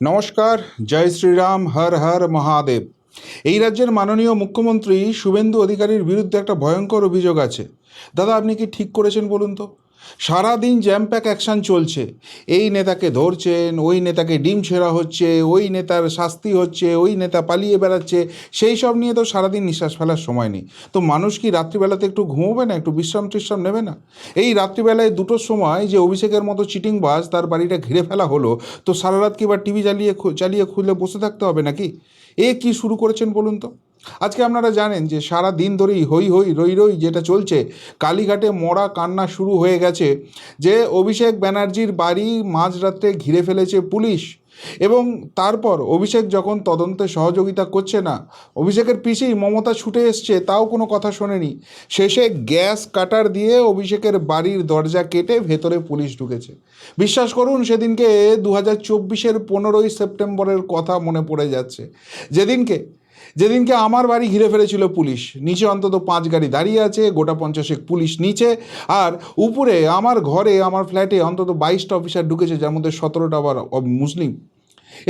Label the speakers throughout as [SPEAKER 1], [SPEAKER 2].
[SPEAKER 1] নমস্কার, জয় শ্রীরাম, হর হর মহাদেব। এই রাজ্যের মাননীয় মুখ্যমন্ত্রী শুভেন্দু অধিকারীর বিরুদ্ধে একটা ভয়ঙ্কর অভিযোগ আছে। দাদা, আপনি কি ঠিক করেছেন বলুন তো? সারাদিন জ্যামপ্যাক অ্যাকশান চলছে। এই নেতাকে ধরছেন, ওই নেতাকে ডিম ছেঁড়া হচ্ছে, ওই নেতার শাস্তি হচ্ছে, ওই নেতা পালিয়ে বেড়াচ্ছে। সেই সব নিয়ে তো সারাদিন নিঃশ্বাস ফেলার সময় নেই। তো মানুষ কি রাত্রিবেলাতে একটু ঘুমোবে না, একটু বিশ্রাম টিশ্রাম নেবে না? এই রাত্রিবেলায় দুটোর সময় যে অভিষেকের মতো চিটিংবাজ তার বাড়িটা ঘিরে ফেলা হলো, তো সারা রাত কি এবার টিভি চালিয়ে খুলে বসে থাকতে হবে নাকি? এ কি শুরু করেছেন বলুন তো? আজকে আপনারা জানেন যে সারা দিন ধরেই হই হই রই রই যেটা চলছে, কালীঘাটে মরা কান্না শুরু হয়ে গেছে যে অভিষেক ব্যানার্জির বাড়ি মাঝরাত্রে ঘিরে ফেলেছে পুলিশ। এবং তারপর অভিষেক যখন তদন্তে সহযোগিতা করছে না, অভিষেকের পিসি মমতা ছুটে এসছে, তাও কোনো কথা শোনেনি। শেষে গ্যাস কাটার দিয়ে অভিষেকের বাড়ির দরজা কেটে ভেতরে পুলিশ ঢুকেছে। বিশ্বাস করুন, সেদিনকে 2024-এর 15ই সেপ্টেম্বরের কথা মনে পড়ে যাচ্ছে। যেদিনকে যেদিনকে আমার বাড়ি ঘিরে ফেলেছিল পুলিশ। নিচে অন্তত 5 গাড়ি দাঁড়িয়ে আছে, গোটা 50 পুলিশ নিচে, আর উপরে আমার ঘরে, আমার ফ্ল্যাটে অন্তত 22টা অফিসার ঢুকেছে, যার মধ্যে 17টা আবার মুসলিম।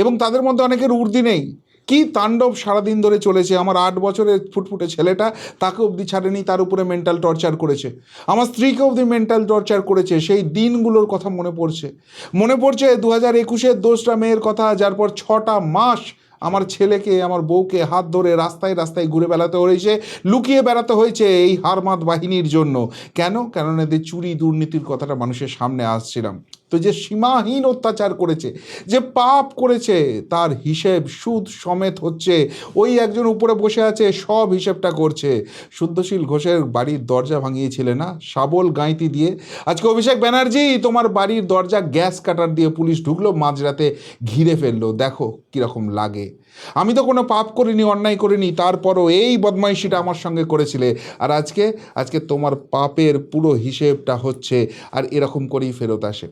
[SPEAKER 1] এবং তাদের মধ্যে অনেকের উর্দি নেই। কি তাণ্ডব সারাদিন ধরে চলেছে! আমার 8 বছরের ফুটফুটে ছেলেটা, তাকে অবধি ছাড়েনি, তার উপরে মেন্টাল টর্চার করেছে। আমার স্ত্রীকে অবধি মেন্টাল টর্চার করেছে। সেই দিনগুলোর কথা মনে পড়ছে 2021-এর 2রা মেয়ের কথা, যার পর 6টা মাস আমার ছেলেকে, আমার বউকে হাত ধরে রাস্তায় রাস্তায় ঘুরে বেড়াতে হয়েছে, লুকিয়ে বেড়াতে হয়েছে এই হারমাত বাহিনীর জন্য। কেন এদের চুরি দুর্নীতির কথাটা মানুষের সামনে আসছিলাম। তো যে সীমাহীন অত্যাচার করেছে, যে পাপ করেছে, তার হিসেব সুদ সমেত হচ্ছে। ওই একজন উপরে বসে আছে, সব হিসেবটা করছে। শুদ্ধশীল ঘোষের বাড়ির দরজা ভাঙিয়েছিলে না শাবল গাঁইতি দিয়ে? আজকে অভিষেক ব্যানার্জি, তোমার বাড়ির দরজা গ্যাস কাটার দিয়ে পুলিশ ঢুকলো, মাঝরাতে ঘিরে ফেললো। দেখো কীরকম লাগে। আমি তো কোনো পাপ করিনি, অন্যায় করিনি, তারপরও এই বদমাইশিটা আমার সঙ্গে করেছিলে। আর আজকে তোমার পাপের পুরো হিসেবটা হচ্ছে, আর এরকম করেই ফেরত আসে।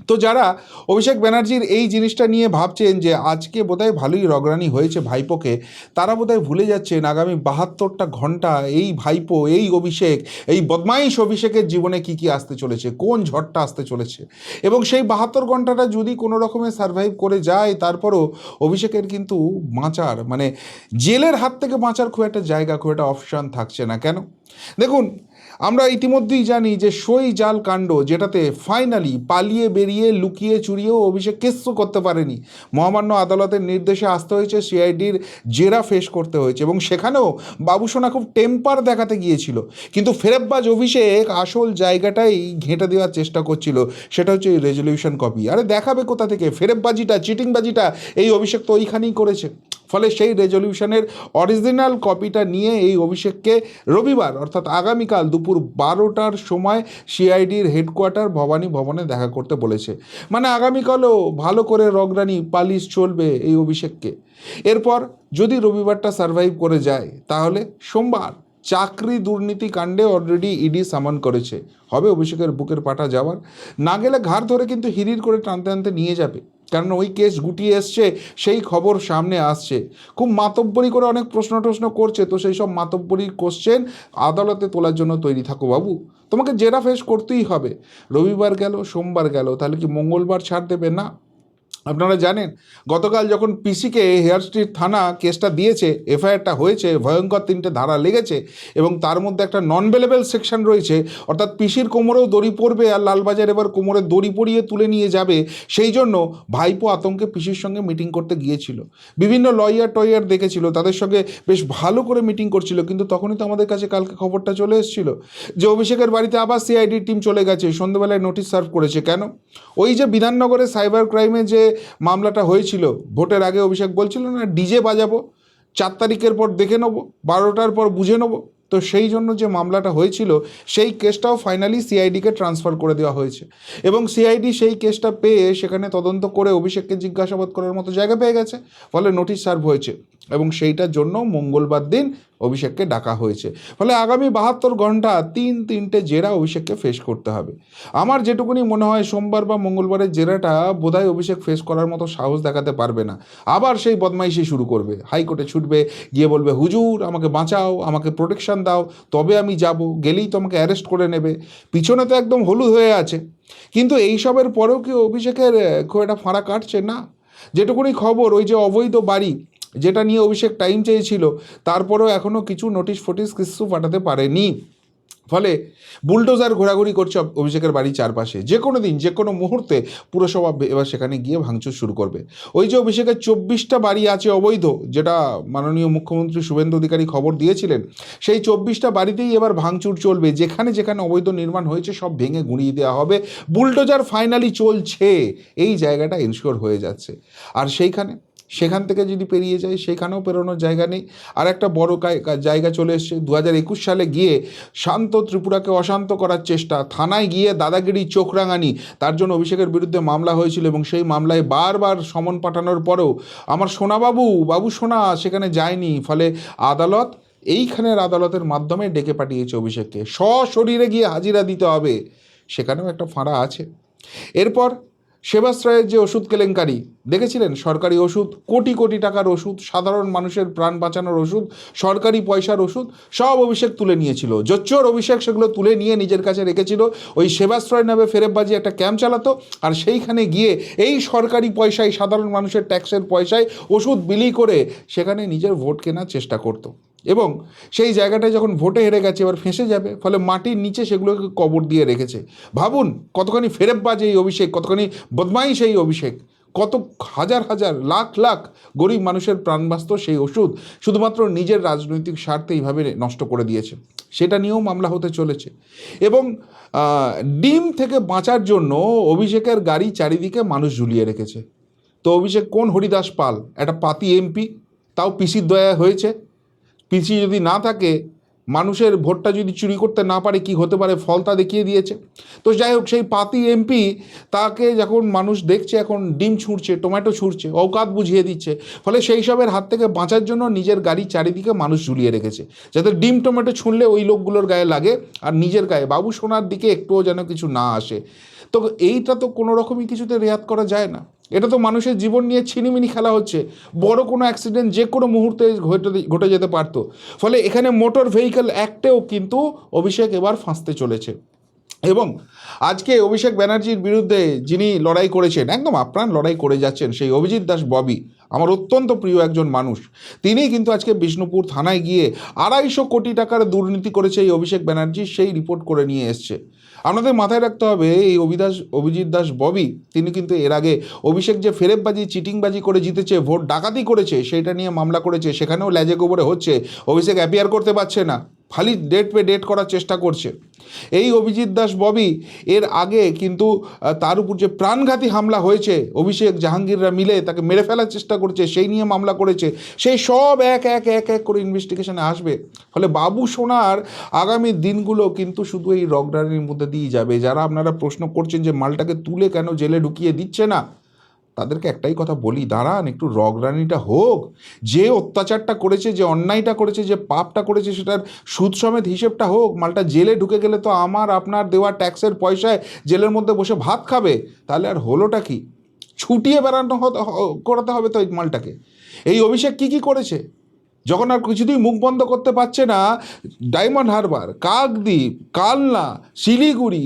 [SPEAKER 1] তো যারা অভিষেক ব্যানার্জির এই জিনিসটা নিয়ে ভাবছেন যে আজকে বোধহয় ভালোই রগরানি হয়েছে ভাইপোকে, তারা বোধহয় ভুলে যাচ্ছেন আগামী 72টা ঘন্টা এই ভাইপো, এই অভিষেক, এই বদমাইশ অভিষেকের জীবনে কি কি আসতে চলেছে, কোন ঝড়টা আসতে চলেছে। এবং সেই 72 ঘন্টাটা যদি কোনো রকমে সারভাইভ করে যায়, তারপরও অভিষেকের কিন্তু বাঁচার, মানে জেলের হাত থেকে বাঁচার খুব একটা জায়গা, খুব একটা অপশান থাকছে না। কেন? দেখুন, আমরা ইতিমধ্যেই জানি যে সই জাল কাণ্ড, যেটাতে ফাইনালি পালিয়ে বেরিয়ে লুকিয়ে চুরিয়েও অভিষেক কিচ্ছু করতে পারেনি, মহামান্য আদালতের নির্দেশে আসতে হয়েছে, সিআইডির জেরা ফেস করতে হয়েছে। এবং সেখানেও বাবুসোনা খুব টেম্পার দেখাতে গিয়েছিল, কিন্তু ফেরেববাজ অভিষেক আসল জায়গাটাই ঘেঁটে দেওয়ার চেষ্টা করছিল, সেটা হচ্ছে এই রেজলিউশন কপি। আরে দেখাবে কোথা থেকে? ফেরেববাজিটা, চিটিংবাজিটা এই অভিষেক তো ওইখানেই করেছে। ফলে সেই রেজলিউশনের অরিজিনাল কপিটা নিয়ে এই অভিষেককে রবিবার, অর্থাৎ আগামীকাল দুপুর 12টার সময় সিআইডির হেডকোয়ার্টার ভবানী ভবনে দেখা করতে বলেছে। মানে আগামীকালও ভালো করে রগরানি পালিশ চলবে এই অভিষেককে। এরপর যদি রবিবারটা সারভাইভ করে যায়, তাহলে সোমবার চাকরি দুর্নীতি কাণ্ডে অলরেডি ইডি সামন করেছে। হবে অভিষেকের বুকের পাটা যাওয়ার। না গেলে ঘাড় ধরে কিন্তু হিরির করে টানতে টানতে নিয়ে যাবে, কারণ ওই কেস গুটিয়ে এসছে, সেই খবর সামনে আসছে। খুব মাতব্বরি করে অনেক প্রশ্ন করছে, তো সেই সব মাতব্বরির কোশ্চেন আদালতে তোলার জন্য তৈরি থাকো বাবু। তোমাকে জেরা ফেস করতেই হবে। রবিবার গেল, সোমবার গেল, তাহলে কি মঙ্গলবার ছাড় দেবে? না। আপনারা জানেন, গতকাল যখন পিসিকে হেয়ার স্ট্রিট থানা কেসটা দিয়েছে, এফআইআরটা হয়েছে, ভয়ঙ্কর 3টে ধারা লেগেছে, এবং তার মধ্যে একটা নন বেলেবল সেকশন রয়েছে, অর্থাৎ পিসির কোমরেও দড়ি পড়বে, আর লালবাজার এবার কোমরে দড়ি পরিয়ে তুলে নিয়ে যাবে। সেই জন্য ভাইপো আতঙ্কে পিসির সঙ্গে মিটিং করতে গিয়েছিল। বিভিন্ন লয়ার দেখেছিল, তাদের সঙ্গে বেশ ভালো করে মিটিং করছিল, কিন্তু তখনই তো আমাদের কাছে কালকে খবরটা চলে এসেছিল যে অভিষেকের বাড়িতে আবার সিআইডির টিম চলে গেছে, সন্ধ্যেবেলায় নোটিশ সার্ভ করেছে। কেন? ওই যে বিধাননগরে সাইবার ক্রাইমে যে মামলাটা হয়েছিল, ভোটের আগে অভিষেক বলছিল না ডিজে বাজাবো, 4 তারিখের পর দেখে নেবো, 12টার পর বুঝে নেবো। তো সেই জন্য যে মামলাটা হয়েছিল, সেই কেসটাও ফাইনালি সিআইডিকে ট্রান্সফার করে দেওয়া হয়েছে, এবং সিআইডি সেই কেসটা পেয়ে সেখানে তদন্ত করে অভিষেককে জিজ্ঞাসাবাদ করার মতো জায়গা পেয়ে গেছে। ফলে নোটিশ সার্ভ হয়েছে, এবং সেইটার জন্য মঙ্গলবার দিন অভিষেককে ডাকা হয়েছে। ফলে আগামী 72 ঘন্টা 3টে জেরা অভিষেককে ফেস করতে হবে। আমার যেটুকুনি মনে হয়, সোমবার বা মঙ্গলবারের জেরাটা বোধহয় অভিষেক ফেস করার মতো সাহস দেখাতে পারবে না। আবার সেই বদমাইশি শুরু করবে, হাইকোর্টে ছুটবে, গিয়ে বলবে হুজুর আমাকে বাঁচাও, আমাকে প্রোটেকশন দাও, তবে আমি যাব, গেলেই তো আমাকে অ্যারেস্ট করে নেবে। পিছনে তো একদম হলুদ হয়ে আছে। কিন্তু এইসবের পরেও কি অভিষেকের খুব একটা ফাঁড়া কাটছে না? যেটুকুনি খবর, ওই যে অবৈধ বাড়ি যেটা নিয়ে অভিষেক টাইম চেয়েছিল, তারপরেও এখনও কিছু নোটিশ ফোটিশ কিছু পাঠাতে পারেনি। ফলে বুলডোজার ঘোরাঘুরি করছে অভিষেকের বাড়ির চারপাশে। যে কোনো দিন, যে কোনো মুহূর্তে পুরসভা এবার সেখানে গিয়ে ভাঙচুর শুরু করবে। ওই যে অভিষেকের 24টা বাড়ি আছে অবৈধ, যেটা মাননীয় মুখ্যমন্ত্রী শুভেন্দু অধিকারী খবর দিয়েছিলেন, সেই 24টা বাড়িতেই এবার ভাঙচুর চলবে। যেখানে যেখানে অবৈধ নির্মাণ হয়েছে সব ভেঙে গুঁড়িয়ে দেওয়া হবে। বুলডোজার ফাইনালি চলছে, এই জায়গাটা ইনশিওর হয়ে যাচ্ছে। আর সেখান থেকে যদি পেরিয়ে যায়, সেখানেও পেরোনোর জায়গা নেই। আর একটা বড় জায়গা চলে এসছে। 2021 সালে গিয়ে শান্ত ত্রিপুরাকে অশান্ত করার চেষ্টা, থানায় গিয়ে দাদাগিরি, চোখ রাঙানি, তার জন্য অভিষেকের বিরুদ্ধে মামলা হয়েছিল এবং সেই মামলায় বারবার সমন পাঠানোর পরেও আমার বাবু সোনা সেখানে যায়নি। ফলে এইখানের আদালতের মাধ্যমে ডেকে পাঠিয়েছে অভিষেককে, সশরীরে গিয়ে হাজিরা দিতে হবে। সেখানেও একটা ফাঁড়া আছে। এরপর সেবাশ্রয়ের যে ওষুধ কেলেঙ্কারি দেখেছিলেন, সরকারি ওষুধ, কোটি কোটি টাকার ওষুধ, সাধারণ মানুষের প্রাণ বাঁচানোর ওষুধ, সরকারি পয়সার ওষুধ, সব অভিষেক তুলে নিয়েছিল। জোচ্চোর অভিষেক সেগুলো তুলে নিয়ে নিজের কাছে রেখেছিল। ওই সেবাশ্রয় নামে ফেরেববাজি একটা ক্যাম্প চালাতো, আর সেইখানে গিয়ে এই সরকারি পয়সায়, সাধারণ মানুষের ট্যাক্সের পয়সায় ওষুধ বিলি করে সেখানে নিজের ভোট কেনার চেষ্টা করতো। এবং সেই জায়গাটায় যখন ভোটে হেরে গেছে, এবার ফেঁসে যাবে, ফলে মাটির নিচে সেগুলোকে কবর দিয়ে রেখেছে। ভাবুন কতখানি ফেরেববাজ এই অভিষেক, কতখানি বদমাইশ এই অভিষেক, কত হাজার হাজার লাখ লাখ গরিব মানুষের প্রাণ বাঁচত সেই ওষুধ শুধুমাত্র নিজের রাজনৈতিক স্বার্থে এইভাবে নষ্ট করে দিয়েছে। সেটা নিয়েও মামলা হতে চলেছে। এবং ডিম থেকে বাঁচার জন্য অভিষেকের গাড়ি চারিদিকে মানুষ ঝুলিয়ে রেখেছে। তো অভিষেক কোন হরিদাস পাল, একটা পাতি এমপি, তাও পিসির দয়া হয়েছে। পিসি যদি না থাকে, মানুষের ভোটটা যদি চুরি করতে না পারে, কি হতে পারে ফল তা দেখিয়ে দিয়েছে। তো যাই হোক, সেই পাতি এমপি তাকে যখন মানুষ দেখছে এখন ডিম ছুঁড়ছে, টমেটো ছুঁড়ছে, অকাত বুঝিয়ে দিচ্ছে। ফলে সেই সবের হাত থেকে বাঁচার জন্য নিজের গাড়ি চারিদিকে মানুষ ঝুলিয়ে রেখেছে, যাতে ডিম টমেটো ছুঁড়লে ওই লোকগুলোর গায়ে লাগে আর নিজের গায়ে বাবু সোনার দিকে একটুও যেন কিছু না আসে। তো এইটা তো কোনো রকমই কিছুতে রেয়াত করা যায় না। এটা তো মানুষের জীবন নিয়ে ছিনিমিনি খেলা হচ্ছে। বড় কোনো অ্যাক্সিডেন্ট যে কোনো মুহূর্তে ঘটে যেতে পারতো। ফলে এখানে মোটর ভেহিকল অ্যাক্টেও কিন্তু অভিষেক এবার ফাঁসতে চলেছে। এবং আজকে অভিষেক ব্যানার্জির বিরুদ্ধে যিনি লড়াই করেছেন, একদম আপ্রাণ লড়াই করে যাচ্ছেন, সেই অভিজিৎ দাস ববি, আমার অত্যন্ত প্রিয় একজন মানুষ, তিনি কিন্তু আজকে বিষ্ণুপুর থানায় গিয়ে 250 কোটি টাকার দুর্নীতি করেছে এই অভিষেক ব্যানার্জি, সেই রিপোর্ট করে নিয়ে এসছে। আপনাদের মাথায় রাখতে হবে, এই অভিজিৎ দাস ববি তিনি কিন্তু এর আগে অভিষেক যে ফেরেববাজি, চিটিংবাজি করে জিতেছে, ভোট ডাকাতি করেছে, সেইটা নিয়ে মামলা করেছে। সেখানেও ল্যাজে গোবরে হচ্ছে, অভিষেক অ্যাপিয়ার করতে পারছে না, খালি ডেট করার চেষ্টা করছে। এই অভিজিৎ দাস ববি এর আগে কিন্তু তার উপর যে প্রাণঘাতী হামলা হয়েছে, অভিষেক জাহাঙ্গীররা মিলে তাকে মেরে ফেলার চেষ্টা করছে, সেই নিয়ে মামলা করেছে। সেই সব এক করে ইনভেস্টিগেশনে আসবে। ফলে বাবু সোনার আগামী দিনগুলো কিন্তু শুধু এই রগডানির মধ্যে দিয়ে যাবে। যারা আপনারা প্রশ্ন করছেন যে মালটাকে তুলে কেন জেলে ঢুকিয়ে দিচ্ছে না, তাদেরকে একটাই কথা বলি, দাঁড়ান একটু রগরানিটা হোক। যে অত্যাচারটা করেছে, যে অন্যায়টা করেছে, যে পাপটা করেছে, সেটার সুদ সমেত হিসেবটা হোক। মালটা জেলে ঢুকে গেলে তো আমার আপনার দেওয়া ট্যাক্সের পয়সায় জেলের মধ্যে বসে ভাত খাবে, তাহলে আর হলোটা কি? ছুটিয়ে বেড়ানো করাতে হবে তো এই মালটাকে। এই অভিষেক কি করেছে, যখন আর কিছুতেই মুখ বন্ধ করতে পারছে না, ডায়মন্ড হারবার, কাকদ্বীপ, কালনা, শিলিগুড়ি,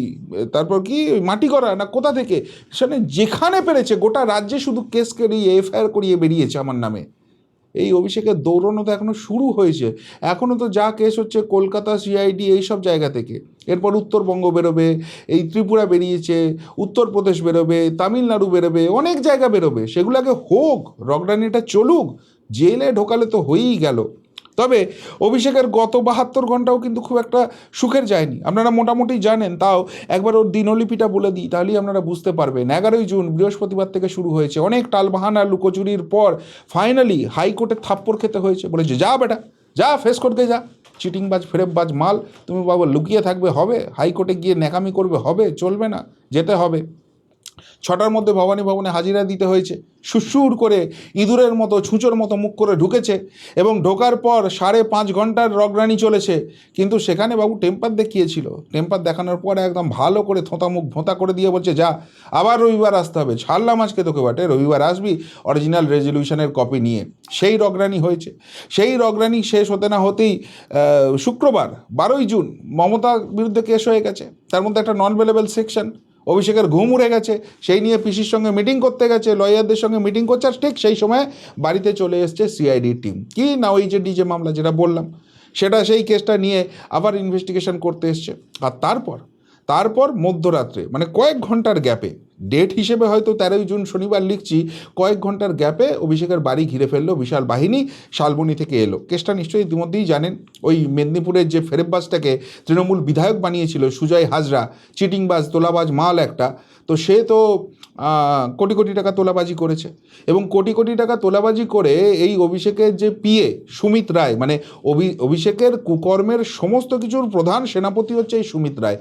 [SPEAKER 1] তারপর কি মাটিগড়া না কোথা থেকে, সেখানে যেখানে পেরেছে গোটা রাজ্যে শুধু কেস করিয়ে এফআইআর করিয়ে বেরিয়েছে আমার নামে। এই অভিষেকের দৌড়ানো তো এখনও শুরু হয়েছে। এখনও তো যা কেস হচ্ছে কলকাতা, সিআইডি, এই সব জায়গা থেকে। এরপর উত্তরবঙ্গ বেরোবে, এই ত্রিপুরা বেরিয়েছে, উত্তরপ্রদেশ বেরোবে, তামিলনাড়ু বেরোবে, অনেক জায়গা বেরোবে। সেগুলো আগে হোক, রগডানিটা চলুক। জেলে ঢোকালে তো হয়েই গেল। তবে অভিষেকের গত 72 ঘন্টাও কিন্তু খুব একটা সুখের যায়নি, আপনারা মোটামুটি জানেন। তাও একবার ওর দিনলিপিটা বলে দিই, তাহলেই আপনারা বুঝতে পারবেন। 11ই জুন বৃহস্পতিবার থেকে শুরু হয়েছে। অনেক টালবাহানা লুকোচুরির পর ফাইনালি হাইকোর্টে থাপ্পড় খেতে হয়েছে। বলেছে যা বেটা, যা ফেস করতে যা, চিটিংবাজ ফেরেববাজ মাল, তুমি বাবা লুকিয়ে থাকবে হবে, হাইকোর্টে গিয়ে ন্যাকামি করবে হবে, চলবে না, যেতে হবে। 6টার মধ্যে ভবানী ভবনে হাজিরা দিতে হয়েছে। সুসুর করে ইঁদুরের মতো, ছুঁচোর মতো মুখ করে ঢুকেছে এবং ঢোকার পর 5.5 ঘন্টার রগরানি চলেছে। কিন্তু সেখানে বাবু টেম্পার দেখিয়েছিল। টেম্পার দেখানোর পরে একদম ভালো করে থোঁতা মুখ ভোঁতা করে দিয়ে বলছে যা, আবার রবিবার আসতে হবে। ছাড়লাম আজকে তোকে বাটে, রবিবার আসবি অরিজিনাল রেজলিউশনের কপি নিয়ে। সেই রগরানি হয়েছে। সেই রগরানি শেষ হতে না হতেই শুক্রবার 12ই জুন মমতার বিরুদ্ধে কেস হয়ে গেছে। তার মধ্যে একটা নন বেলেবল সেকশন, অভিষেকের ঘুম উড়ে গেছে, সেই নিয়ে পিসির সঙ্গে মিটিং করতে গেছে, লয়ারদের সঙ্গে মিটিং করছে, আর ঠিক সেই সময় বাড়িতে চলে এসছে সিআইডি টিম। কি না, ওই যে ডিজে মামলা যেটা বললাম, সেটা সেই কেসটা নিয়ে আবার ইনভেস্টিগেশন করতে এসছে। আর তারপর মধ্যরাত্রে, মানে কয়েক ঘন্টার গ্যাপে, ডেট হিসেবে হয়তো 13ই জুন শনিবার লিখছি, কয়েক ঘন্টার গ্যাপে অভিষেকের বাড়ি ঘিরে ফেললো বিশাল বাহিনী, শালবনী থেকে এলো। কেসটা নিশ্চয়ই ইতিমধ্যেই জানেন, ওই মেদিনীপুরের যে ফেরেববাজটাকে তৃণমূল বিধায়ক বানিয়েছিল সুজয় হাজরা, চিটিংবাজ, তোলাবাজ মাল একটা, তো সে তো কোটি কোটি টাকা তোলাবাজি করেছে, এবং কোটি কোটি টাকা তোলাবাজি করে এই অভিষেকের যে পিএ সুমিত রায়, মানে অভিষেকের কুকর্মের সমস্ত কিছুর প্রধান সেনাপতি হচ্ছে এই সুমিত রায়।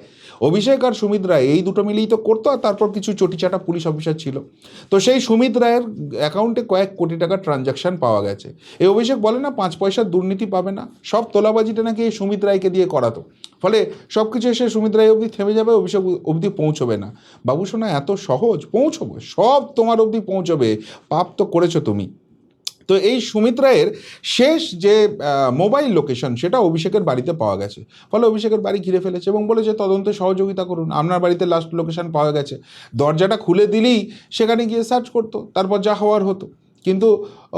[SPEAKER 1] অভিষেক আর সুমিত রায় এই দুটো মিলেই তো করতো, আর তারপর কিছু চটিচাটা পুলিশ অফিসার ছিল। তো সেই সুমিত রায়ের অ্যাকাউন্টে কয়েক কোটি টাকার ট্রানজ্যাকশান পাওয়া গেছে। এই অভিষেক বলে না 5 পয়সার দুর্নীতি পাবে না, সব তোলাবাজিটা নাকি এই সুমিত রায়কে দিয়ে করাতো, ফলে সব কিছু এসে সুমিত রায় অবধি থেমে যাবে, অভিষেক অবধি পৌঁছবে না। বাবু শোনা এত সহজ? পৌঁছবো, সব তোমার অবধি পৌঁছবে, পাপ তো করেছো তুমি। তো এই সুমিত রায়ের শেষ যে মোবাইল লোকেশন, সেটা অভিষেকের বাড়িতে পাওয়া গেছে, ফলে অভিষেকের বাড়ি ঘিরে ফেলেছে এবং বলেছে তদন্তে সহযোগিতা করুন, আপনার বাড়িতে লাস্ট লোকেশন পাওয়া গেছে। দরজাটা খুলে দিলেই সেখানে গিয়ে সার্চ করতো, তারপর যা হওয়ার হতো। কিন্তু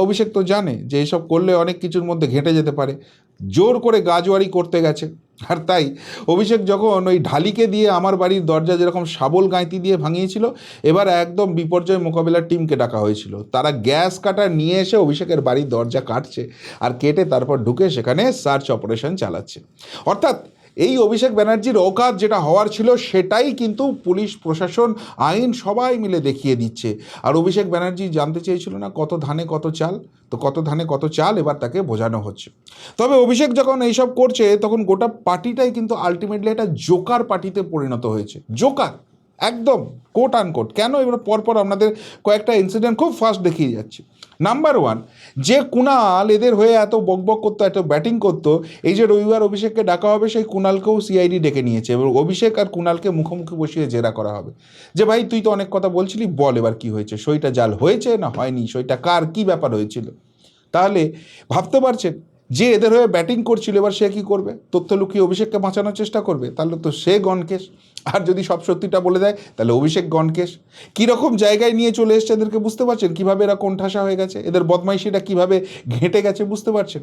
[SPEAKER 1] অভিষেক তো জানে যে এইসব করলে অনেক কিছুর মধ্যে ঘেঁটে যেতে পারে, জোর করে গাজোয়ারি করতে গেছে। আর তাই অভিষেক যখন ওই ঢালিকে দিয়ে আমার বাড়ির দরজা যেরকম শাবল গাঁইতি দিয়ে ভাঙিয়েছিল, এবার একদম বিপর্যয় মোকাবিলার টিমকে ডাকা হয়েছিল। তারা গ্যাস কাটার নিয়ে এসে অভিষেকের বাড়ির দরজা কাটছে, আর কেটে তারপর ঢুকে সেখানে সার্চ অপারেশন চালাচ্ছে। অর্থাৎ এই অভিষেক ব্যানার্জির অকাত যেটা হওয়ার ছিল, সেটাই কিন্তু পুলিশ, প্রশাসন, আইন সবাই মিলে দেখিয়ে দিচ্ছে। আর অভিষেক ব্যানার্জি জানতে চেয়েছিল না কত ধানে কত চাল, তো কত ধানে কত চাল এবার তাকে বোঝানো হচ্ছে। তবে অভিষেক যখন এইসব করছে, তখন গোটা পার্টিটাই কিন্তু আলটিমেটলি একটা জোকার পার্টিতে পরিণত হয়েছে। জোকার একদম কোট আনকোট। কেন? এবার পরপর আপনাদের কয়েকটা ইনসিডেন্ট খুব ফাস্ট দেখিয়ে যাচ্ছি। নাম্বার 1, যে কুণাল এদের হয়ে এত বকবক করতো, এত ব্যাটিং করতো, এই যে রবিবার অভিষেককে ডাকা হবে, সেই কুণালকেও সিআইডি ডেকে নিয়েছে এবং অভিষেক আর কুণালকে মুখোমুখি বসিয়ে জেরা করা হবে যে ভাই তুই তো অনেক কথা বলছিলি, বল এবার কি হয়েছে, সইটা জাল হয়েছে না হয়নি, সইটা কার, কি ব্যাপার হয়েছিল। তাহলে ভাবতে পারছেন যে এদের হয়ে ব্যাটিং করছিল, এবার সে কী করবে? তথ্য লুকিয়ে অভিষেককে বাঁচানোর চেষ্টা করবে, তাহলে তো সে গণকেশ। আর যদি সব সত্যিটা বলে দেয়, তাহলে অভিষেক গণকেশ। কীরকম জায়গায় নিয়ে চলে এসছে এদেরকে বুঝতে পারছেন? কীভাবে এরা কোণঠাসা হয়ে গেছে, এদের বদমাইশিটা কীভাবে ঘেঁটে গেছে বুঝতে পারছেন?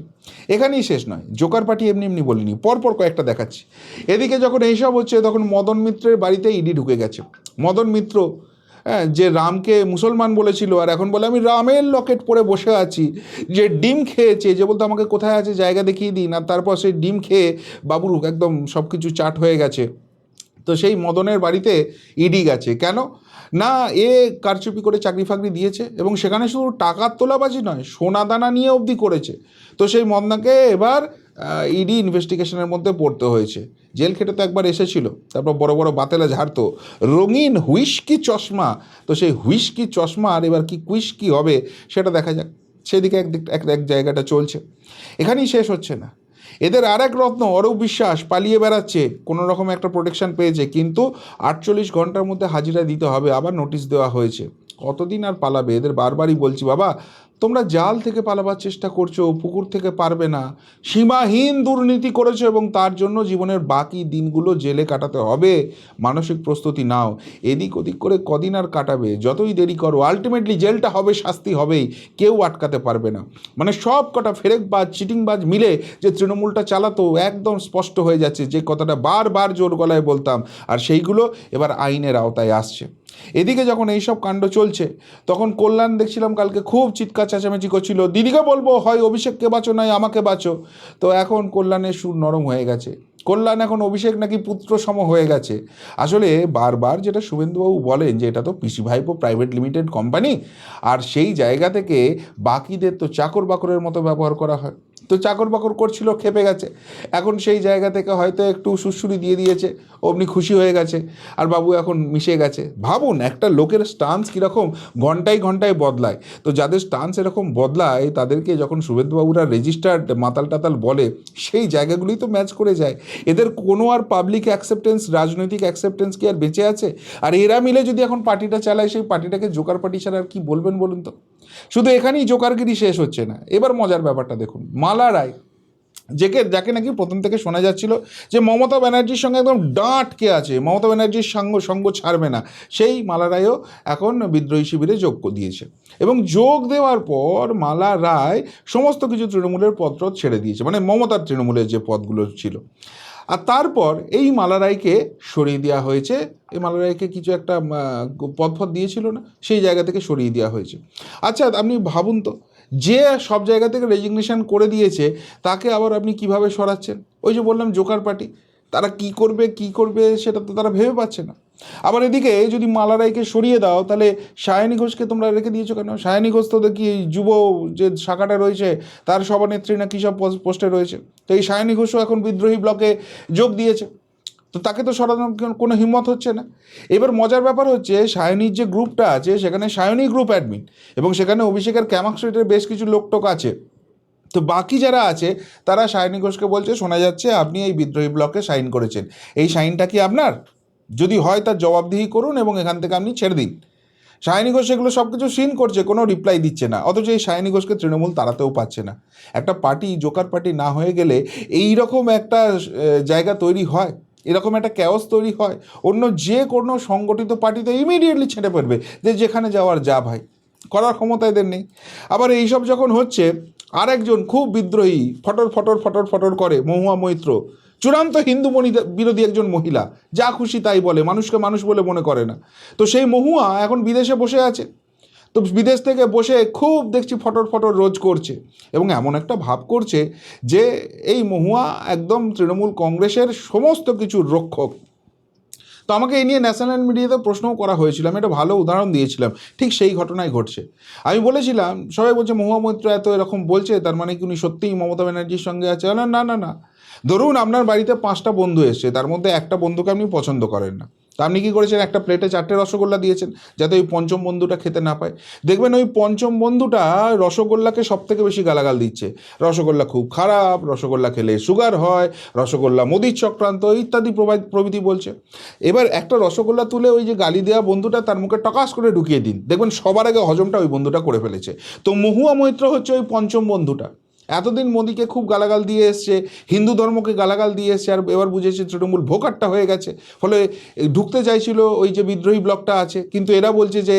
[SPEAKER 1] এখানেই শেষ নয়, জোকার পার্টি এমনি এমনি বলিনি, পরপর কয়েকটা দেখাচ্ছি। এদিকে যখন এইসব হচ্ছে, তখন মদন মিত্রের বাড়িতে ইডি ঢুকে গেছে। মদন মিত্র, হ্যাঁ, যে রামকে মুসলমান বলেছিল, আর এখন বলে আমি রামের লকেট পরে বসে আছি, যে ডিম খেয়েছে, যে বলতো আমাকে কোথায় আছে জায়গা দেখিয়ে দিন, আর তারপর সেই ডিম খেয়ে বাবুর একদম সব কিছু চাট হয়ে গেছে। তো সেই মদনের বাড়িতে ইডি গেছে কেন? না, এ কারচুপি করে চাকরি ফাকরি দিয়েছে, এবং সেখানে শুধু টাকার তোলাবাজি নয়, সোনা দানা নিয়ে অবধি করেছে। তো সেই মদনাকে এবার ইডি ইনভেস্টিগেশনের মধ্যে পড়তে হয়েছে। জেল খেটে তো একবার এসেছিল, তারপর বড় বড় বাতেলা ঝাড়তো, রঙিন হুইস্কি চশমা। তো সেই হুইস্কি চশমা আর এবার কি কুইস্কি হবে সেটা দেখা যাক। সেদিকে এক জায়গাটা চলছে, এখানেই শেষ হচ্ছে না। এদের আর এক রত্ন অরূপ বিশ্বাস পালিয়ে বেড়াচ্ছে, কোনো রকম একটা প্রোটেকশন পেয়েছে, কিন্তু 48 ঘন্টার মধ্যে হাজিরা দিতে হবে, আবার নোটিশ দেওয়া হয়েছে। কতদিন আর পালাবে? এদের বারবারই বলছি, বাবা তোমরা জাল থেকে পালাবার চেষ্টা করছো, পুকুর থেকে পারবে না। সীমাহীন দুর্নীতি করেছো এবং তার জন্য জীবনের বাকি দিনগুলো জেলে কাটাতে হবে। মানসিক প্রস্তুতি নাও। এদিক ওদিক করে কদিন আর কাটাবে? যতই দেরি করো, আলটিমেটলি জেলটা হবে, শাস্তি হবেই, কেউ আটকাতে পারবে না। মানে সব কটা ফেরেকবাজ, চিটিংবাজ মিলে যে তৃণমূলটা চালাতো, একদম স্পষ্ট হয়ে যাচ্ছে, যে কথাটা বারবার জোর গলায় বলতাম, আর সেইগুলো এবার আইনের আওতায় আসছে। এদিকে যখন এইসব কাণ্ড চলছে, তখন কল্যাণ দেখছিলাম কালকে খুব চিৎকার চেঁচামেচি করছিল, দিদিকে বলবো হয় অভিষেককে বাঁচো নয় আমাকে বাঁচো। তো এখন কল্যাণের সুর নরম হয়ে গেছে, কল্যাণ এখন অভিষেক নাকি পুত্র সম হয়ে গেছে। আসলে বারবার যেটা শুভেন্দুবাবু বলেন যে এটা তো পিসি ভাইপো প্রাইভেট লিমিটেড কোম্পানি, আর সেই জায়গা থেকে বাকিদের তো চাকর বাকরের মতো ব্যবহার করা হয়। তো চাকর বাকর করছিল, খেপে গেছে, এখন সেই জায়গা থেকে হয়তো একটু সুড়সুড়ি দিয়ে দিয়েছে, অমনি খুশি হয়ে গেছে, আর বাবু এখন মিশে গেছে। ভাবুন একটা লোকের স্টান্স কীরকম ঘন্টায় ঘন্টায় বদলায়। তো যাদের স্টান্স এরকম বদলায়, তাদেরকে যখন শুভেন্দুবাবুরা রেজিস্টার্ড মাতাল টাতাল বলে, সেই জায়গাগুলোই তো ম্যাচ করে যায়। এদের কোনো আর পাবলিক অ্যাকসেপ্টেন্স, রাজনৈতিক অ্যাকসেপ্টেন্স কি আর বেঁচে আছে? আর এরা মিলে যদি এখন পার্টিটা চালায়, সেই পার্টিটাকে জোকার পার্টি ছাড়া আর কি বলবেন বলুন তো? শুধু এখানেই জোকারগিরি শেষ হচ্ছে না, এবার মজার ব্যাপারটা দেখুন। মালা রায়, যাকে নাকি প্রথম থেকে শোনা যাচ্ছিল যে মমতা ব্যানার্জির সঙ্গে একদম ডাঁটকে আছে, মমতা ব্যানার্জির সঙ্গ ছাড়বে না, সেই মালা রায়ও এখন বিদ্রোহী শিবিরে যোগ দিয়েছে। এবং যোগ দেওয়ার পর মালা রায় সমস্ত কিছু তৃণমূলের পদ ছেড়ে দিয়েছে, মানে মমতার তৃণমূলের যে পদগুলো ছিল। আর তারপর এই মালা রায়কে সরিয়ে দেওয়া হয়েছে। এই মালা রায়কে কিছু একটা পদ দিয়েছিল না, সেই জায়গা থেকে সরিয়ে দেওয়া হয়েছে। আচ্ছা, আপনি ভাবুন তো, যে সব জায়গা থেকে রেজিগনেশন করে দিয়েছে তাকে আবার আপনি কিভাবে সরাচ্ছেন? ওই যে বললাম জোকার পার্টি, তারা কি করবে সেটা তো তারা ভেবে পাচ্ছে না। আবার এদিকে যদি মালা রায়কে সরিয়ে দাও, তাহলে সায়নী ঘোষকে তোমরা রেখে দিয়েছো কেন? সায়নী ঘোষ তো দেখি যুব যে শাখাটা রয়েছে তার সভানেত্রী না কী সব পোস্টে রয়েছে। তো এই সায়নী ঘোষও এখন বিদ্রোহী ব্লকে যোগ দিয়েছে, তো তাকে তো সরানোর কোনো হিম্মত হচ্ছে না। এবার মজার ব্যাপার হচ্ছে, সায়নীর যে গ্রুপটা আছে সেখানে সায়নী গ্রুপ অ্যাডমিন, এবং সেখানে অভিষেকের ক্যামাক স্ট্রিটের বেশ কিছু লোকটোক আছে। তো বাকি যারা আছে তারা সায়নী ঘোষকে বলছে, শোনা যাচ্ছে আপনি এই বিদ্রোহী ব্লকে সাইন করেছেন, এই সাইনটা কি আপনার? যদি হয় তার জবাবদিহি করুন এবং এখান থেকে আপনি ছেড়ে দিন। সায়নী ঘোষ সেগুলো সব কিছু সিন করছে, কোনো রিপ্লাই দিচ্ছে না, অথচ এই সায়নী ঘোষকে তৃণমূল তাড়াতেও পারছে না। একটা পার্টি জোকার পার্টি না হয়ে গেলে এই রকম একটা জায়গা তৈরি হয়, এরকম একটা ক্যাওস তৈরি হয়, অন্য যে কোনো সংগঠিত পার্টিতে ইমিডিয়েটলি ছেড়ে পড়বে যে যেখানে যাওয়ার যা ভাই, করার ক্ষমতা এদের নেই। আবার এইসব যখন হচ্ছে, আর একজন খুব বিদ্রোহী ফটর করে মহুয়া মৈত্র, চূড়ান্ত হিন্দু বিরোধী একজন মহিলা, যা খুশি তাই বলে, মানুষকে মানুষ বলে মনে করে না। তো সেই মহুয়া এখন বিদেশে বসে আছে, তো বিদেশ থেকে বসে খুব দেখছি ফটর রোজ করছে, এবং এমন একটা ভাব করছে যে এই মহুয়া একদম তৃণমূল কংগ্রেসের সমস্ত কিছুর রক্ষক। তো আমাকে এই নিয়ে ন্যাশনাল মিডিয়াতে প্রশ্নও করা হয়েছিল, আমি একটা ভালো উদাহরণ দিয়েছিলাম, ঠিক সেই ঘটনাই ঘটছে। আমি বলেছিলাম, সবাই বলছে মহুয়া মৈত্র এত এরকম বলছে, তার মানে কি উনি সত্যিই মমতা ব্যানার্জির সঙ্গে আছে? না, ধরুন আপনার বাড়িতে 5টা বন্ধু এসছে, তার মধ্যে একটা বন্ধুকে আপনি পছন্দ করেন না, তা আপনি কী করেছেন? একটা প্লেটে 4টে রসগোল্লা দিয়েছেন যাতে ওই পঞ্চম বন্ধুটা খেতে না পায়। দেখবেন ওই পঞ্চম বন্ধুটা রসগোল্লাকে সব থেকে বেশি গালাগাল দিচ্ছে, রসগোল্লা খুব খারাপ, রসগোল্লা খেলে সুগার হয়, রসগোল্লা মোদির চক্রান্ত ইত্যাদি প্রভৃতি বলছে। এবার একটা রসগোল্লা তুলে ওই যে গালি দেওয়া বন্ধুটা তার মুখে টকাস করে ঢুকিয়ে দিন, দেখবেন সবার আগে হজমটা ওই বন্ধুটা করে ফেলেছে। তো মহুয়া মৈত্র হচ্ছে ওই পঞ্চম বন্ধুটা। এতদিন মোদিকে খুব গালাগাল দিয়ে এসছে, হিন্দু ধর্মকে গালাগাল দিয়ে এসছে, আর এবার বুঝেছে তৃণমূল ভোকাট্টা হয়ে গেছে, ফলে ঢুকতে চাইছিল ওই যে বিদ্রোহী ব্লকটা আছে, কিন্তু এরা বলছে যে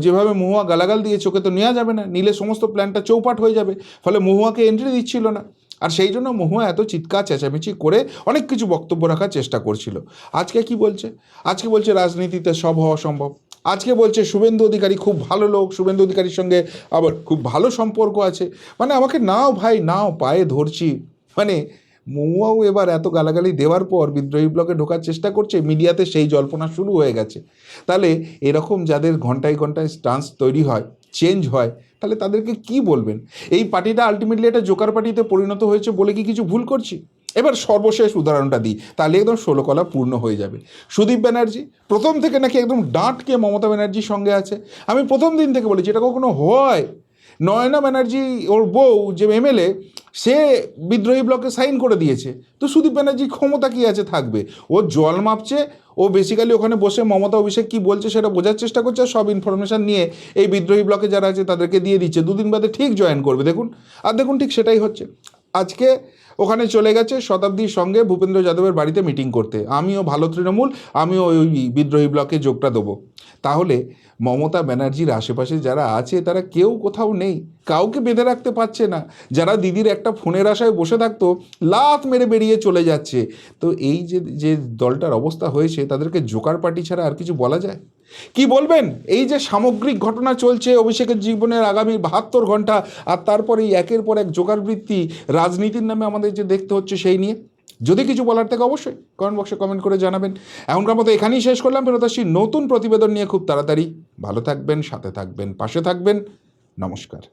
[SPEAKER 1] যেভাবে মহুয়া গালাগাল দিয়েছে ওকে তো নেওয়া যাবে না, নিলে সমস্ত প্ল্যানটা চৌপাট হয়ে যাবে, ফলে মহুয়াকে এন্ট্রি দিচ্ছিল না। আর সেই জন্য মহুয়া এত চিৎকার চেঁচামেচি করে অনেক কিছু বক্তব্য রাখার চেষ্টা করছিল। আজকে কি বলছে? আজকে বলছে রাজনীতিতে সব হওয়া সম্ভব। আজকে বলছে শুভেন্দু অধিকারী খুব ভালো লোক, শুভেন্দু অধিকারীর সঙ্গে আবার খুব ভালো সম্পর্ক আছে। মানে আমাকে নাও ভাই নাও, পায়ে ধরছি। মানে মহুয়াও এবার এত গালাগালি দেওয়ার পর বিদ্রোহী ব্লকে ঢোকার চেষ্টা করছে, মিডিয়াতে সেই জল্পনা শুরু হয়ে গেছে। তাহলে এরকম যাদের ঘন্টায় স্টান্স তৈরি হয়, চেঞ্জ হয়, তাহলে তাদেরকে কি বলবেন? এই পার্টিটা আলটিমেটলি একটা জোকার পার্টিতে পরিণত হয়েছে বলে কি কিছু ভুল করছি? এবার সর্বশেষ উদাহরণটা দিই, তাহলে একদম 16 কলা পূর্ণ হয়ে যাবে। সুদীপ ব্যানার্জি প্রথম থেকে নাকি একদম ডাঁটকে মমতা ব্যানার্জির সঙ্গে আছে। আমি প্রথম দিন থেকে বলেছি এটা কখনো হয়? নয়না ব্যানার্জি ওর বউ যে এমএলএ, সে বিদ্রোহী ব্লকে সাইন করে দিয়েছে, তো সুদীপ ব্যানার্জির ক্ষমতা কী আছে থাকবে? ও জল মাপছে, ও বেসিক্যালি ওখানে বসে মমতা অভিষেক কী বলছে সেটা বোঝার চেষ্টা করছে, আর সব ইনফরমেশান নিয়ে এই বিদ্রোহী ব্লকে যারা আছে তাদেরকে দিয়ে দিচ্ছে, 2 দিন বাদে ঠিক জয়েন করবে। দেখুন ঠিক সেটাই হচ্ছে। আজকে ওখানে চলে গেছে শতাব্দীর সঙ্গে ভূপেন্দ্র যাদবের বাড়িতে মিটিং করতে, আমিও ভালো তৃণমূল, আমিও ওই বিদ্রোহী ব্লকে যোগটা দেবো। তাহলে মমতা ব্যানার্জির আশেপাশে যারা আছে তারা কেউ কোথাও নেই, কাউকে বেঁধে রাখতে পারছে না। যারা দিদির একটা ফোনের আশায় বসে থাকতো, লাত মেরে বেরিয়ে চলে যাচ্ছে। তো এই যে দলটার অবস্থা হয়েছে, তাদেরকে জোকার পার্টি ছাড়া আর কিছু বলা যায়? কি বলবেন এই যে সামগ্রিক ঘটনা চলছে অভিষেকের জীবনের আগামী 72 ঘন্টা, আর তারপরে এই একের পর এক জোকার বৃত্তি রাজনীতির নামে আমাদের যে দেখতে হচ্ছে সেই নিয়ে? যদি কিছু বলার থাকে অবশ্যই কমেন্ট বক্সে কমেন্ট করে জানাবেন। এখনকার মতো এখানেই শেষ করলাম, ফেরত আসছি নতুন প্রতিবেদন নিয়ে খুব তাড়াতাড়ি। ভালো থাকবেন, সাথে থাকবেন, পাশে থাকবেন। নমস্কার।